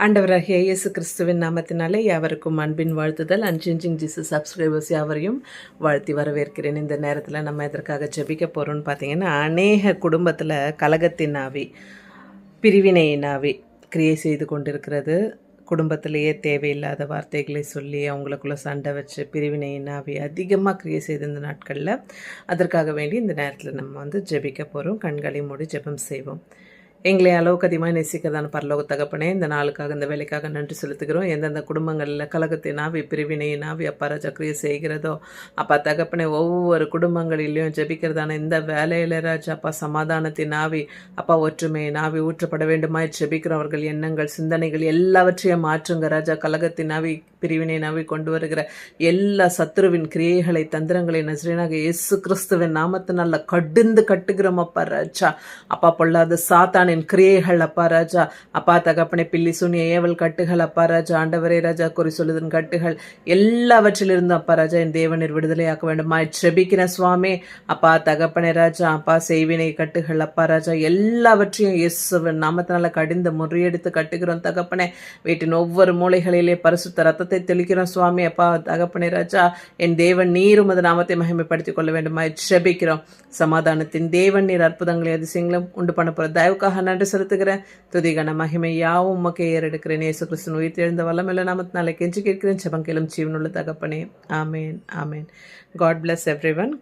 ஆண்டவராகிய இயேசு கிறிஸ்துவின் நாமத்தினாலே யாவருக்கும் அன்பின் வாழ்த்துதல். அன்சேஞ்சிங் ஜீசஸ் சப்ஸ்கிரைபர்ஸ் யாவரையும் வாழ்த்தி வரவேற்கிறேன். இந்த நேரத்தில் நம்ம எதற்காக ஜெபிக்க போகிறோம்னு பார்த்தீங்கன்னா, அநேக குடும்பத்தில் கலகத்தின் ஆவி, பிரிவினையின் ஆவி கிரியை செய்து கொண்டிருக்கிறது. குடும்பத்திலேயே தேவையில்லாத வார்த்தைகளை சொல்லி அவங்களுக்குள்ள சண்டை வச்சு பிரிவினையின் ஆவி அதிகமாக கிரியை செய்த இந்த நாட்களில் அதற்காக வேண்டி இந்த நேரத்தில் நம்ம ஜெபிக்க போகிறோம். கண்களை மூடி ஜெபம் செய்வோம். எங்களை அளவுக்கு அதிகமாக நேசிக்கிறதான பரலோக தகப்பனே, இந்த நாளுக்காக இந்த வேலைக்காக நன்றி செலுத்துகிறோம். எந்தெந்த குடும்பங்களில் கலகத்தின் ஆவி, பிரிவினையின் ஆவி அப்பா ராஜா கிரியை செய்கிறதோ அப்பா தகப்பனே, ஒவ்வொரு குடும்பங்களிலையும் ஜெபிக்கிறதான இந்த வேலையில் ராஜா அப்பா சமாதானத்தின் ஆவி, அப்பா ஒற்றுமையின் ஆவி ஊற்றப்பட வேண்டுமாய் ஜெபிக்கிறவர்கள் எண்ணங்கள் சிந்தனைகள் எல்லாவற்றையும் மாற்றுங்க ராஜா. கலகத்தின் ஆவி, பிரிவினையின் ஆவி கொண்டு வருகிற எல்லா சத்துருவின் கிரியைகளை தந்திரங்களை நசரேயனாக இயேசு கிறிஸ்துவின் நாமத்தினால கடிந்து கட்டுகிறோம் அப்பா ராஜா. அப்பா பொல்லாத சாத்தானின் கிரியைகள் அப்பா ராஜா, அப்பா தகப்பனை பில்லி சூனிய ஏவல் கட்டுகள் அப்பா ராஜா, ஆண்டவரே ராஜா குறி சொல்லுதன் கட்டுகள் எல்லாவற்றிலிருந்து அப்பா ராஜா என் தேவனில் விடுதலையாக்க வேண்டுமா ஜெபிக்கிற சுவாமி. அப்பா தகப்பனை ராஜா, அப்பா செய்வினை கட்டுகள் அப்பா ராஜா எல்லாவற்றையும் இயேசுவின் நாமத்தினால கடிந்து முறியடித்து கட்டுகிறோம் தகப்பனே. வீட்டின் ஒவ்வொரு மூலைகளிலே பரிசுத்த ரத்தத்தை தெளிக்கிறோம் சுவாமி. அப்பா தகப்பனை ராஜா, என் தேவன் நீரும் அது நாமத்தை மகிமைப்படுத்திக் கொள்ள வேண்டுமா ஜெபிக்கிறோம். சமாதானத்தின் தேவன் நீர் அற்புதங்களை அதிசயங்களும் உண்டு பண்ண போற தயவுக்காக நன்றி செலுத்துகிறேன். துதிகன மகிமை யாவும் உமக்கு ஏறெடுக்கிறேன். இயேசு கிறிஸ்துவின் உயிர் எழுந்த வல்லமையுள்ள நாமத்தினாலே கெஞ்சி கேட்கிறேன் ஜெபம் ஜீவனுள்ள தகப்பனே. ஆமேன் ஆமேன். God bless everyone.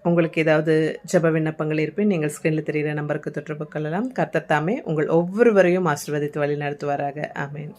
உங்களுக்கு ஏதாவது ஜெப விண்ணப்பங்கள் இருப்பேன், நீங்கள் ஸ்கிரீனில் தெரிகிற நம்பருக்கு தொடர்பு கொள்ளலாம். கர்த்தர் தாமே உங்கள் ஒவ்வொருவரையும் ஆசீர்வதித்து வழி நடத்துவாராக. ஆமேன்.